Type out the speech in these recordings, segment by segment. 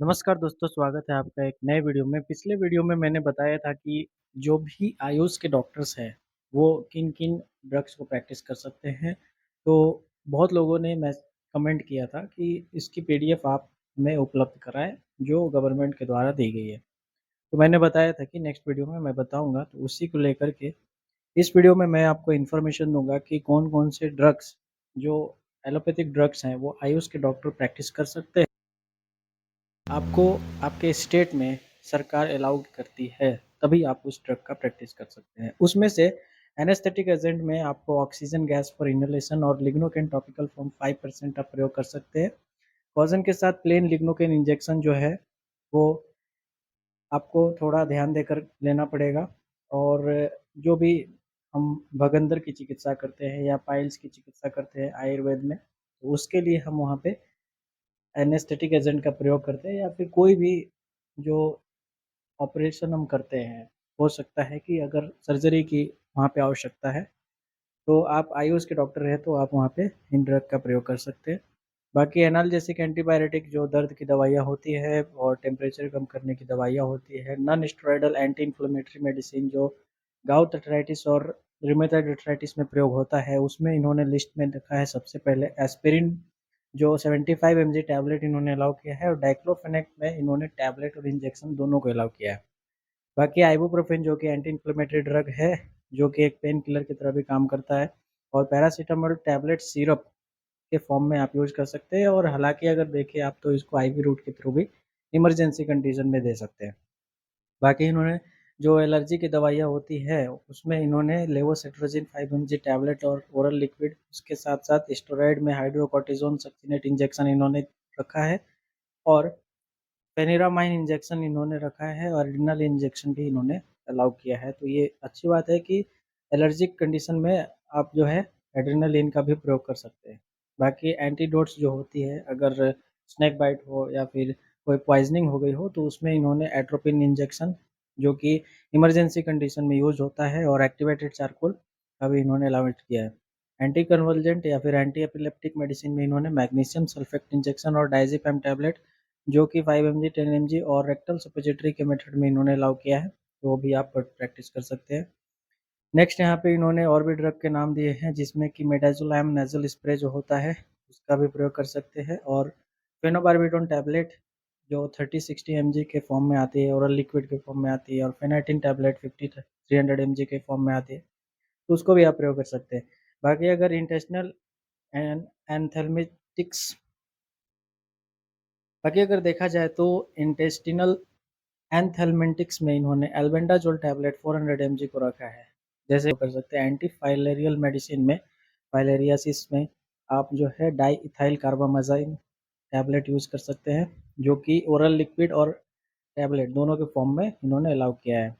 नमस्कार दोस्तों, स्वागत है आपका एक नए वीडियो में। पिछले वीडियो में मैंने बताया था कि जो भी आयुष के डॉक्टर्स हैं, वो किन-किन ड्रग्स को प्रैक्टिस कर सकते हैं। तो बहुत लोगों ने कमेंट किया था कि इसकी पीडीएफ आप हमें उपलब्ध कराएँ, जो गवर्नमेंट के द्वारा दी गई है। तो मैंने बताया था कि नेक्स्ट वीडियो में मैं बताऊँगा, तो उसी को लेकर के इस वीडियो में मैं आपको इन्फॉर्मेशन दूँगा कि कौन-कौन से ड्रग्स, जो एलोपैथिक ड्रग्स हैं, वो आयुष के डॉक्टर प्रैक्टिस कर सकते हैं। आपको आपके स्टेट में सरकार अलाउ करती है, तभी आप उस ड्रग का प्रैक्टिस कर सकते हैं। उसमें से एनेस्थेटिक एजेंट में आपको ऑक्सीजन गैस फॉर इनहेलेशन और लिग्नोकेन टॉपिकल फॉर्म 5% आप प्रयोग कर सकते हैं। कॉजन के साथ प्लेन लिग्नोकेन इंजेक्शन जो है, वो आपको थोड़ा ध्यान देकर लेना पड़ेगा। और जो भी हम भगंदर की चिकित्सा करते हैं या पाइल्स की चिकित्सा करते हैं आयुर्वेद में, तो उसके लिए हम वहाँ पे एनेस्थेटिक एजेंट का प्रयोग करते हैं, या फिर कोई भी जो ऑपरेशन हम करते हैं, हो सकता है कि अगर सर्जरी की वहाँ पे आवश्यकता है, तो आप आयुष के डॉक्टर हैं, तो आप वहाँ पे इन ड्रग का प्रयोग कर सकते हैं। बाकी एनाल्जेसिक एंटीबायोटिक जो दर्द की दवाइयाँ होती है और टेम्परेचर कम करने की दवाइयाँ होती है, non steroidal anti inflammatory medicine जो गाउट अर्थराइटिस और रूमेटॉइड अर्थराइटिस में प्रयोग होता है, उसमें इन्होंने लिस्ट में रखा है सबसे पहले एस्पिरिन, जो 75 mg टैबलेट इन्होंने अलाउ किया है, और डाइक्लोफेनेक में इन्होंने टैबलेट और इंजेक्शन दोनों को अलाउ किया है। बाकी आइबुप्रोफेन जो कि एंटी इन्फ्लेमेटरी ड्रग है, जो कि एक पेन किलर की तरह भी काम करता है, और पैरासिटामोल टैबलेट सिरप के फॉर्म में आप यूज़ कर सकते हैं। और हालाँकि अगर देखें आप, तो इसको आईवी रूट के थ्रू भी इमरजेंसी कंडीशन में दे सकते हैं। बाकी इन्होंने जो एलर्जी की दवाइयाँ होती है, उसमें इन्होंने लेवोसिट्रोजिन 5 mg टैबलेट और ओरल लिक्विड, उसके साथ-साथ स्टेरॉइड में हाइड्रोकोर्टिज़ोन सक्सिनेट इंजेक्शन इन्होंने रखा है, और फेनिरामाइन इंजेक्शन इन्होंने रखा है, और एड्रेनल इंजेक्शन भी इन्होंने अलाउ किया है। तो ये अच्छी बात है कि एलर्जिक कंडीशन में आप जो है एड्रेनालिन का भी प्रयोग कर सकते हैं। बाकी एंटीडोट्स जो होती है, अगर स्नेक बाइट हो या फिर कोई पॉइज़निंग हो गई हो, तो उसमें इन्होंने एट्रोपिन इंजेक्शन, जो कि इमरजेंसी कंडीशन में यूज़ होता है, और एक्टिवेटेड चारकोल का भी इन्होंने अलाउड किया है। एंटी कन्वर्जेंट या फिर एंटी एपिलेप्टिक मेडिसिन में इन्होंने मैग्नीशियम सल्फेट इंजेक्शन और डायज़ेपम टैबलेट, जो कि 5 mg 10 mg और रेक्टल सपोजिटरी के मेथड में इन्होंने अलाउ किया है, तो वो भी आप प्रैक्टिस कर सकते हैं। नेक्स्ट यहाँ पे इन्होंने और भी ड्रग के नाम दिए हैं, जिसमें कि मिडाज़ोलैम नेज़ल स्प्रे जो होता है, उसका भी प्रयोग कर सकते हैं, और फेनोबार्बिटॉन टैबलेट जो 30-60 mg के फॉर्म में आती है, ओरल लिक्विड के फॉर्म में आती है, और फेनाइटिन टैबलेट 50-300 mg के फॉर्म में आती है, तो उसको भी आप प्रयोग कर सकते हैं। बाकी अगर इंटेस्टिनल एन एंथेल्मेटिक्स बाकी अगर देखा जाए, तो इंटेस्टिनल एंथेल्मेंटिक्स में इन्होंने एल्बेंडाजोल टैबलेट 400 mg को रखा है। जैसे कर सकते हैं एंटी फाइलेरियल मेडिसिन में, फाइलेरियासिस में आप जो है डाई इथाइल कार्बामाज़ाइन टैबलेट यूज़ कर सकते हैं, जो कि ओरल लिक्विड और टैबलेट दोनों के फॉर्म में इन्होंने अलाउ किया है।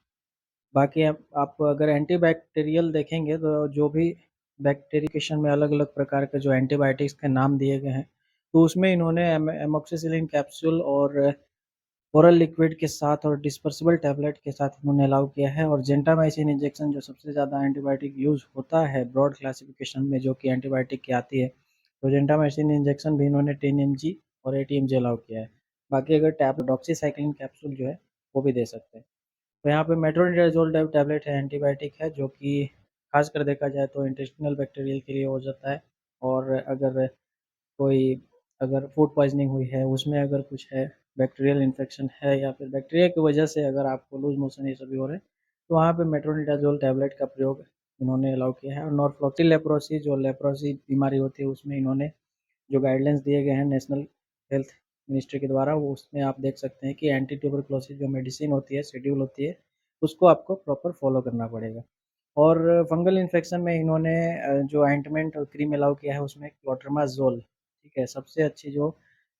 बाकी आप अगर एंटीबैक्टीरियल देखेंगे, तो जो भी बैक्टीरिएशन में अलग-अलग प्रकार के जो एंटीबायोटिक्स के नाम दिए गए हैं, तो उसमें इन्होंने एमोक्सिसिलिन कैप्सूल और ओरल लिक्विड के साथ और डिस्पर्सिबल टैबलेट के साथ इन्होंने अलाउ किया है, और जेंटामाइसिन इंजेक्शन जो सबसे ज़्यादा एंटीबायोटिक यूज़ होता है ब्रॉड क्लासिफिकेशन में, जो कि एंटीबायोटिक की आती है, तो जेंटामाइसिन इंजेक्शन भी इन्होंने 10 mg और 80 mg अलाउ किया है। बाकी अगर डॉक्सीसाइक्लिन कैप्सूल जो है, वो भी दे सकते हैं। तो यहाँ पे मेट्रोनिडाज़ोल टैबलेट है, एंटीबायोटिक है, जो कि खासकर देखा जाए तो इंटेस्टिनल बैक्टीरियल के लिए हो जाता है। और कोई अगर फूड पॉइज़निंग हुई है, उसमें अगर कुछ है, बैक्टीरियल इन्फेक्शन है, या फिर बैक्टीरिया की वजह से अगर आपको लूज़ मोशन ये सभी हो रहे हैं, तो वहाँ पे मेट्रोनिडाज़ोल टैबलेट का प्रयोग इन्होंने अलाउ किया है। और नॉर्फ्लॉक्सिल लेप्रोसी, जो लेप्रोसी बीमारी होती है, उसमें इन्होंने जो गाइडलाइंस दिए गए हैं नेशनल हेल्थ मिनिस्ट्री के द्वारा, वो उसमें आप देख सकते हैं कि एंटी ट्यूबरकुलोसिस जो मेडिसिन होती है, शेड्यूल होती है, उसको आपको प्रॉपर फॉलो करना पड़ेगा। और फंगल इन्फेक्शन में इन्होंने जो ऑइंटमेंट और क्रीम अलाउ किया है, उसमें क्लोट्रिमाज़ोल, ठीक है, सबसे अच्छी जो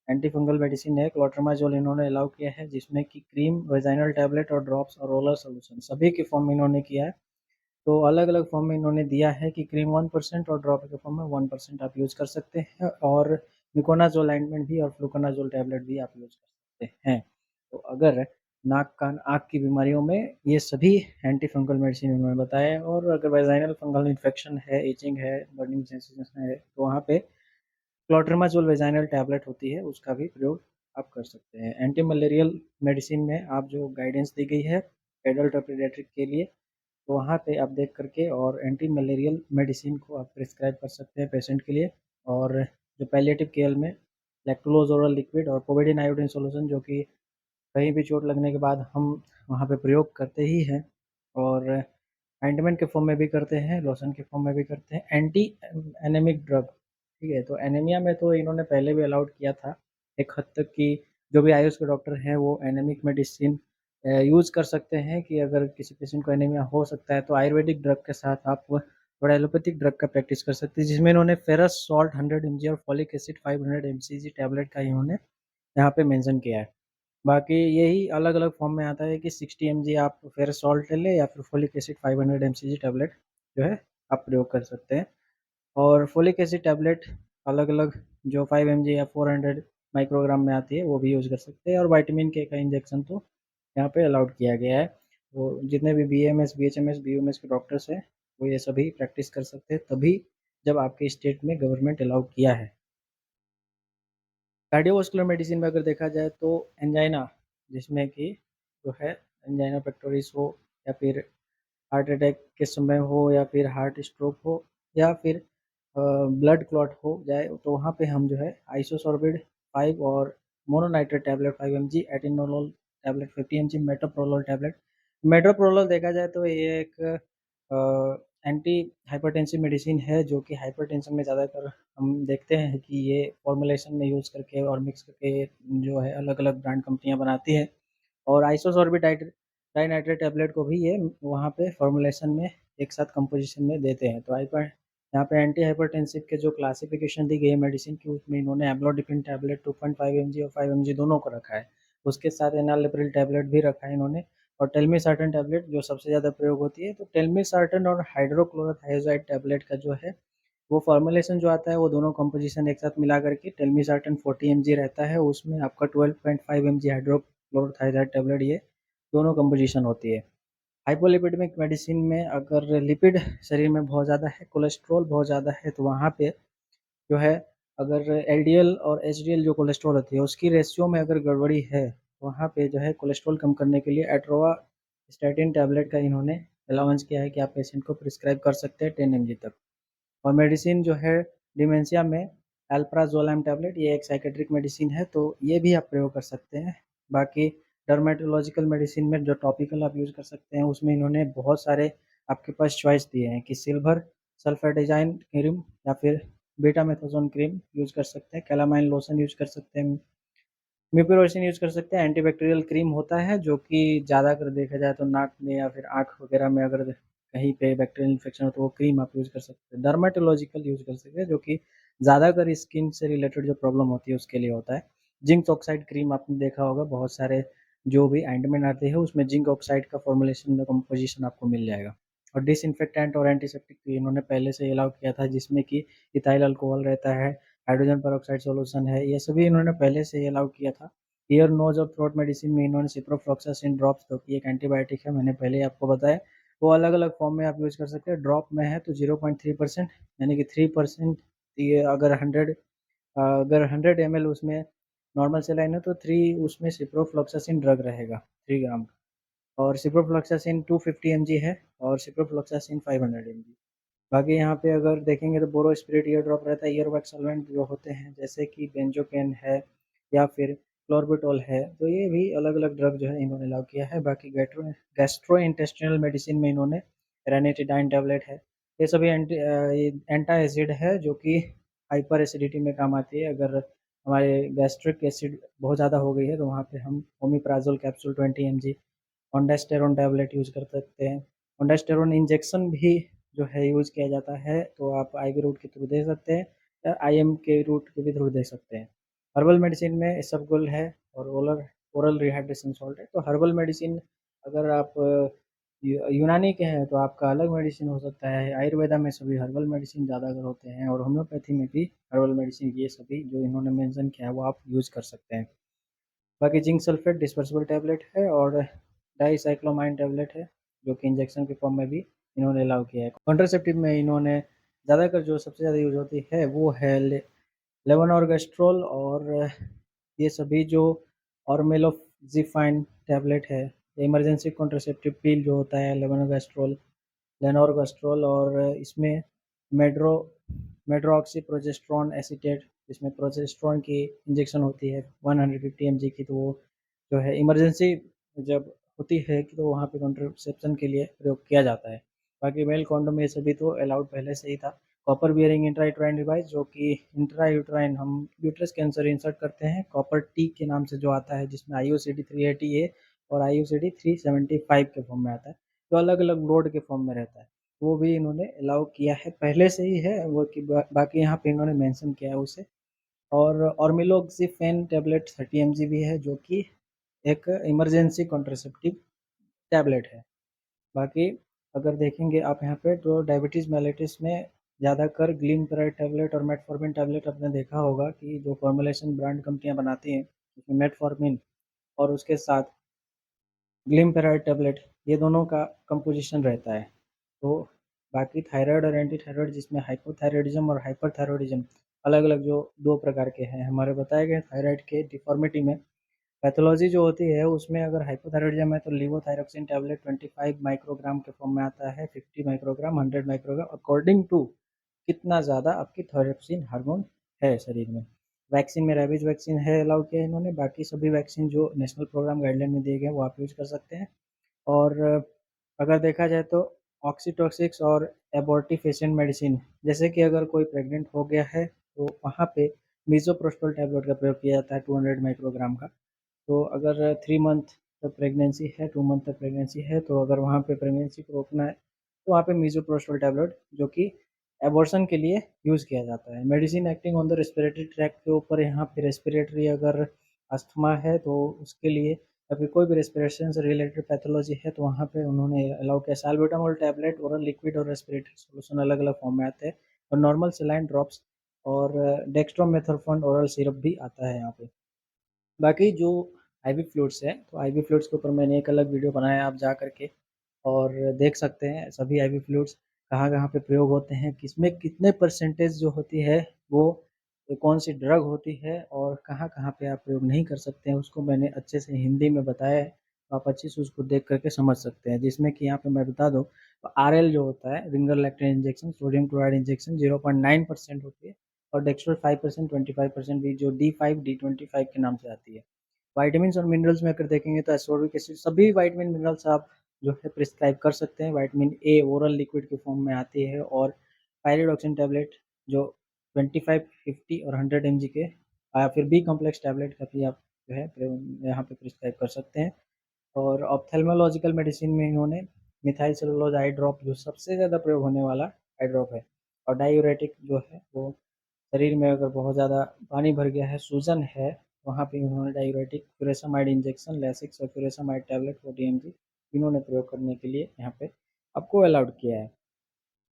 एंटी फंगल मेडिसिन है, क्लोट्रिमाज़ोल इन्होंने अलाउ किया है, जिसमें कि क्रीम, वेजाइनल टैबलेट और ड्रॉप्स और रोलर सॉल्यूशन सभी के फॉर्म में इन्होंने किया है। तो अलग-अलग फॉर्म में इन्होंने दिया है कि क्रीम 1% और ड्रॉप के फॉर्म में 1% आप यूज़ कर सकते हैं, और मिकोनाज़ोल ऑइंटमेंट भी और फ्लूकोनाज़ोल टैबलेट भी आप यूज़ कर सकते हैं। तो अगर नाक, कान, आँख की बीमारियों में ये सभी एंटी फंगल मेडिसिन इन्होंने बताया है, और अगर वेजाइनल फंगल इन्फेक्शन है, इचिंग है, बर्निंग सेंसेशन है, तो वहाँ पे क्लोट्रिमाज़ोल वेजाइनल टैबलेट होती है, उसका भी प्रयोग आप कर सकते हैं। एंटी मलेरियल मेडिसिन में आप जो गाइडेंस दी गई है एडल्ट और पीडियाट्रिक के लिए, तो वहाँ पे आप देख करके और एंटी मलेरियल मेडिसिन को आप प्रिस्क्राइब कर सकते हैं पेशेंट के लिए। और जो पैलिएटिव केयर में लैक्टुलोज ओरल लिक्विड और पोविडिन आयोडीन सॉल्यूशन, जो कि कहीं भी चोट लगने के बाद हम वहाँ पे प्रयोग करते ही हैं, और ऑइंटमेंट के फॉर्म में भी करते हैं, लोशन के फॉर्म में भी करते हैं। एंटी एनेमिक ड्रग, ठीक है, तो एनीमिया में तो इन्होंने पहले भी अलाउड किया था एक हद तक कि जो भी आयुष के डॉक्टर हैं वो एनेमिक मेडिसिन यूज़ कर सकते हैं, कि अगर किसी पेशेंट को एनीमिया हो सकता है तो आयुर्वेदिक ड्रग के साथ आप थोड़ा एलोपैथिक ड्रग का प्रैक्टिस कर सकते हैं, जिसमें इन्होंने फेरस सॉल्ट 100 mg और फॉलिक एसिड 500 mcg टैबलेट का इन्होंने यहाँ पे मेंशन किया है। बाकी यही अलग-अलग फॉर्म में आता है कि 60 mg आप फेरस सॉल्ट ले लें या फिर फॉलिक एसिड 500 mcg टैबलेट जो है आप प्रयोग कर सकते हैं। और फोलिक एसिड टैबलेट अलग-अलग जो 5 mg या 400 माइक्रोग्राम में आती है वो भी यूज़ कर सकते हैं। और विटामिन के का इंजेक्शन तो यहाँ पे अलाउड किया गया है। वो जितने भी बीएमएस, बीएचएमएस, बीयूएमएस के डॉक्टर्स हैं वो ये सभी प्रैक्टिस कर सकते हैं, तभी जब आपके स्टेट में गवर्नमेंट अलाउ किया है। कार्डियोवास्कुलर मेडिसिन में अगर देखा जाए तो एंजाइना, जिसमें कि जो है एंजाइना पेक्टोरिस हो या फिर हार्ट अटैक के समय हो या फिर हार्ट स्ट्रोक हो या फिर ब्लड क्लॉट हो जाए, तो वहाँ पे हम जो है आइसोसोर्बिड 5 और mononitrate tablet 5 mg, atenolol tablet 50 mg, metoprolol tablet. Metoprolol देखा जाए तो ये एक एंटी हाइपरटेंसिव मेडिसिन है, जो कि हाइपरटेंशन में ज़्यादातर हम देखते हैं कि ये फॉर्मुलेशन में यूज़ करके और मिक्स करके जो है अलग-अलग ब्रांड कंपनियाँ बनाती हैं। और आइसोसोर्बिडाइड डाइनाइट्रेट टैबलेट को भी ये वहाँ पे फॉर्मुलेशन में एक साथ कंपोजिशन में देते हैं। तो हाइपर यहाँ पे एंटी हाइपरटेंसिव के जो क्लासिफिकेशन दी गई है मेडिसिन की, उसमें इन्होंने एम्लोडिपिन टैबलेट 2.5 mg और 5 mg दोनों को रखा है। उसके साथ एनालिप्रिल टैबलेट भी रखा है इन्होंने। और टेलमिसर्टन टैबलेट जो सबसे ज़्यादा प्रयोग होती है, तो टेलमिसर्टन और हाइड्रोक्लोरोथायोजाइड टैबलेट का जो है वो फॉर्मुलेशन जो आता है वो दोनों कंपोजिशन एक साथ मिला करके टेलमिसर्टन 40 mg रहता है, उसमें आपका 12.5 mg हाइड्रोक्लोरोथायोजाइड टैबलेट, ये दोनों कंपोजिशन होती है। हाइपोलिपिडेमिक मेडिसिन में अगर लिपिड शरीर में बहुत ज़्यादा है, कोलेस्ट्रॉल बहुत ज़्यादा है, तो वहाँ पे जो है अगर एलडीएल और एचडीएल जो कोलेस्ट्रॉल होती है उसकी रेशियो में अगर गड़बड़ी है, तो वहाँ पे जो है कोलेस्ट्रॉल कम करने के लिए एट्रोवास्टैटिन टैबलेट का इन्होंने अलाउंस किया है कि आप पेशेंट को प्रिस्क्राइब कर सकते हैं 10 mg तक। और मेडिसिन जो है डिमेंशिया में अल्प्राजोलैम टैबलेट, ये एक साइकेट्रिक मेडिसिन है, तो ये भी आप प्रयोग कर सकते हैं। बाकी डर्मेटोलॉजिकल मेडिसिन में जो टॉपिकल आप यूज़ कर सकते हैं, उसमें इन्होंने बहुत सारे आपके पास चॉइस दिए हैं कि सिल्वर सल्फाडाइज़ाइन क्रीम या फिर बीटामेथासोन क्रीम यूज़ कर सकते हैं, कैलामाइन लोशन यूज़ कर सकते हैं, म्यूकोरोसिन यूज़ कर सकते हैं। एंटीबैक्टीरियल क्रीम होता है जो कि ज़्यादातर देखा जाए तो नाक में या फिर आँख वगैरह में अगर कहीं पे बैक्टीरियल इन्फेक्शन हो तो वो क्रीम आप यूज़ कर सकते हैं। डर्मेटोलॉजिकल यूज़ कर सकते हैं, जो कि ज़्यादातर स्किन से रिलेटेड जो प्रॉब्लम होती है उसके लिए होता है। जिंक ऑक्साइड क्रीम आपने देखा होगा, बहुत सारे जो भी ऑइंटमेंट आते हैं उसमें जिंक ऑक्साइड का फॉर्मुलेशन में कंपोजिशन आपको मिल जाएगा। और डिसइंफेक्टेंट और एंटीसेप्टिक भी इन्होंने पहले से अलाउ किया था, जिसमें कि इथाइल अल्कोहल रहता है, हाइड्रोजन पेरोक्साइड सॉल्यूशन है, ये सभी इन्होंने पहले से ही अलाउ किया था। ईयर, नोज़ और थ्रोट मेडिसिन में इन्होंने सिप्रोफ्लॉक्सासिन ड्रॉप्स, जो कि एक एंटीबायोटिक है, मैंने पहले ही आपको बताया, वो अलग-अलग फॉर्म में आप यूज़ कर सकते हैं। ड्रॉप में है तो 0.3%, यानी कि 3%, ये अगर 100 ml उसमें नॉर्मल सलाइन है तो 3 उसमें सिप्रोफ्लॉक्सासिन ड्रग रहेगा 3 ग्राम का। और सिप्रोफ्लॉक्सासिन 250 mg है और सिप्रोफ्लॉक्सासिन 500 mg। बाकी यहाँ पे अगर देखेंगे तो बोरोस्पिरिट ईयर ड्रॉप रहता है। ईयर वैक्स सॉल्वेंट जो होते हैं जैसे कि बेंजोकेन है या फिर क्लोरबिटॉल है, तो ये भी अलग-अलग ड्रग जो है इन्होंने अलाउ किया है। बाकी गैस्ट्रोइंटेस्टिनल मेडिसिन में इन्होंने रेनिटिडाइन टैबलेट है। ये सभी एंटा एसिड है, जो कि हाइपर एसिडिटी में काम आती है। अगर हमारे गैस्ट्रिक एसिड बहुत ज़्यादा हो गई है तो वहाँ पे हम ओमिप्राज़ोल कैप्सूल 20 mg, ओंडास्टेरोन टैबलेट यूज़ कर सकते हैं। ओंडास्टेरोन इंजेक्शन भी जो है यूज़ किया जाता है, तो आप आईवी रूट के थ्रू दे सकते हैं या आईएम के रूट के भी थ्रू दे सकते हैं। हर्बल मेडिसिन में इसबगोल है और ओरल रिहाइड्रेशन सॉल्ट है। तो हर्बल मेडिसिन अगर आप यूनानी के हैं तो आपका अलग मेडिसिन हो सकता है। आयुर्वेदा में सभी हर्बल मेडिसिन ज़्यादातर होते हैं और होम्योपैथी में भी हर्बल मेडिसिन, ये सभी जो इन्होंने मेंशन किया है वो आप यूज़ कर सकते हैं। बाकी जिंक सल्फेट डिस्पर्सिबल टैबलेट है और डाइसाइक्लोमाइन टैबलेट है, जो कि इंजेक्शन के फॉर्म में भी इन्होंने अलाउ किया है। कॉन्ट्रासेप्टिव में इन्होंने ज़्यादातर जो सबसे ज़्यादा यूज़ होती है वो है लेवोनॉर्गेस्ट्रोल और ये सभी जो ऑर्मेलोक्सिफाइन टैबलेट है, इमरजेंसी कॉन्ट्रासेप्टिव पिल जो होता है लेनोर्गेस्ट्रोल, और इसमें मेड्रो मेड्रोक्सीप्रोजेस्टेरोन एसीटेट, जिसमें प्रोजेस्टेरोन की इंजेक्शन होती है 150 mg की, तो वो जो है इमरजेंसी जब होती है कि तो वहाँ पे कॉन्ट्रासेप्शन के लिए प्रयोग किया जाता है। बाकी मेल कॉन्डोम ये सभी तो अलाउड पहले से ही था। कॉपर बियरिंग इंट्रायूटेराइन डिवाइस, जो कि इंट्रायूटेराइन हम यूट्रस के अंदर इंसर्ट करते हैं, कॉपर टी के नाम से जो आता है, जिसमें IUCD 380A और IUCD 375 के फॉर्म में आता है, जो अलग अलग लोड के फॉर्म में रहता है, वो भी इन्होंने अलाउ किया है, पहले से ही है वो कि बाकी यहाँ पे इन्होंने मेंशन किया है उसे। और ऑर्मिलोक्सिफेन टैबलेट 30 mg भी है, जो कि एक इमरजेंसी कॉन्ट्रासेप्टिव टैबलेट है। बाकी अगर देखेंगे आप यहाँ पे, तो डायबिटीज़ मेलिटस में ज़्यादातर ग्लिमपेराइड टैबलेट और मेटफॉर्मिन टैबलेट आपने देखा होगा कि जो फॉर्मुलेशन ब्रांड कंपनियां बनाती हैं, उसमें मेटफॉर्मिन और उसके साथ ग्लिमपेराइड टैबलेट, ये दोनों का कंपोजिशन रहता है। तो बाकी थायराइड और एंटी थायराइड, जिसमें हाइपोथायराइडिज्म और हाइपरथायराइडिज्म अलग अलग जो दो प्रकार के हैं हमारे बताए गए थायराइड के डिफॉर्मिटी में, पैथोलॉजी जो होती है उसमें अगर हाइपोथायराइडिज्म है तो लिवोथायरोक्सिन टैबलेट 25 माइक्रोग्राम के फॉर्म में आता है, 50 माइक्रोग्राम, 100 माइक्रोग्राम, अकॉर्डिंग टू कितना ज़्यादा आपकी थायरोक्सिन हार्मोन है शरीर में। वैक्सीन में रेबीज वैक्सीन है अलाउ किया है इन्होंने, बाकी सभी वैक्सीन जो नेशनल प्रोग्राम गाइडलाइन में दिए गए हैं वो आप यूज़ कर सकते हैं। और अगर देखा जाए तो ऑक्सीटोसिक्स और एबॉर्टिफिशिएंट मेडिसिन, जैसे कि अगर कोई प्रेग्नेंट हो गया है तो वहाँ पे मीज़ोप्रोस्टोल टैबलेट का प्रयोग किया जाता है 200 माइक्रोग्राम का। तो अगर 3 मंथ तक प्रेगनेंसी है, 2 मंथ तक प्रेगनेंसी है, तो अगर वहाँ पे प्रेगनेंसी को रोकना है तो वहाँ पे मीज़ोप्रोस्टोल टैबलेट, जो कि एबॉर्शन के लिए यूज़ किया जाता है। Medicine acting on the respiratory tract के ऊपर, यहाँ पे रेस्पिरेटरी अगर अस्थमा है तो उसके लिए, या फिर कोई भी रेस्पिरेशन से रिलेटेड पैथोलॉजी है तो वहाँ पे उन्होंने अलाउ किया। साल्बुटामोल टैबलेट ओरल लिक्विड और रेस्पिरेटरी सॉल्यूशन अलग अलग फॉर्म में आते हैं, और नॉर्मल सेलाइन ड्रॉप्स और डेक्स्ट्रोमेथोर्फन ओरल सिरप भी आता है यहाँ पे। बाकी जो आईवी फ्लूइड्स है, तो आईवी फ्लूइड्स के ऊपर मैंने एक अलग वीडियो बनाया है, आप जा करके और देख सकते हैं सभी आईवी फ्लूइड्स कहाँ कहाँ पे प्रयोग होते हैं, किसमें कितने परसेंटेज जो होती है वो कौन सी ड्रग होती है, और कहाँ कहाँ पे आप प्रयोग नहीं कर सकते हैं, उसको मैंने अच्छे से हिंदी में बताया है, तो आप अच्छे से उसको देख करके समझ सकते हैं। जिसमें कि यहाँ पे मैं बता दूँ, तो RL जो होता है, ringer lactate injection, sodium chloride injection 0.9% होती है, और डेक्स्ट्रोल 5%, 25% भी, जो D5 D25 के नाम से आती है। विटामिन्स और मिनरल्स में अगर देखेंगे तो एस्कॉर्बिक एसिड, सभी विटामिन मिनरल्स आप जो है प्रिस्क्राइब कर सकते हैं। विटामिन ए ओरल लिक्विड के फॉर्म में आती है, और पायरिडॉक्सिन टैबलेट जो 25, 50 और 100 mg के, या फिर बी कॉम्प्लेक्स टैबलेट का भी आप जो है यहाँ पे प्रिस्क्राइब कर सकते हैं। और ऑप्थेल्मोलॉजिकल मेडिसिन में इन्होंने मिथाइल सेलुलोज आई ड्रॉप, जो सबसे ज़्यादा प्रयोग होने वाला आई ड्रॉप है, और डायूरेटिक जो है वो शरीर में अगर बहुत ज़्यादा पानी भर गया है, सूजन है, वहाँ पे उन्होंने डायूरेटिक, फ्यूरेसामाइड इंजेक्शन, लैसिक्स और फ्यूरेसामाइड टैबलेट 40 mg इन्होंने प्रयोग करने के लिए यहाँ पे आपको अलाउड किया है।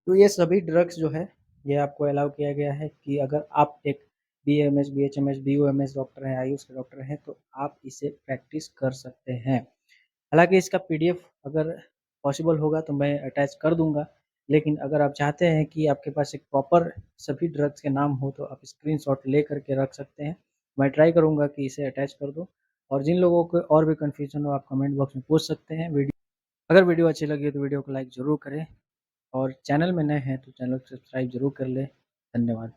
तो ये सभी ड्रग्स जो है, ये आपको अलाउ किया गया है कि अगर आप एक BAMS, BHMS, BOMS डॉक्टर हैं, आयुष के डॉक्टर हैं, तो आप इसे प्रैक्टिस कर सकते हैं। हालाँकि इसका PDF अगर पॉसिबल होगा तो मैं अटैच कर दूँगा, लेकिन अगर आप चाहते हैं कि आपके पास एक प्रॉपर सभी ड्रग्स के नाम हो, तो आप स्क्रीनशॉट ले करके रख सकते हैं। मैं ट्राई करूँगा कि इसे अटैच कर दूँ, और जिन लोगों को और भी कन्फ्यूज़न हो, आप कमेंट बॉक्स में पूछ सकते हैं। अगर वीडियो अच्छी लगी तो वीडियो को लाइक ज़रूर करें, और चैनल में नए हैं तो चैनल को सब्सक्राइब ज़रूर कर लें। धन्यवाद।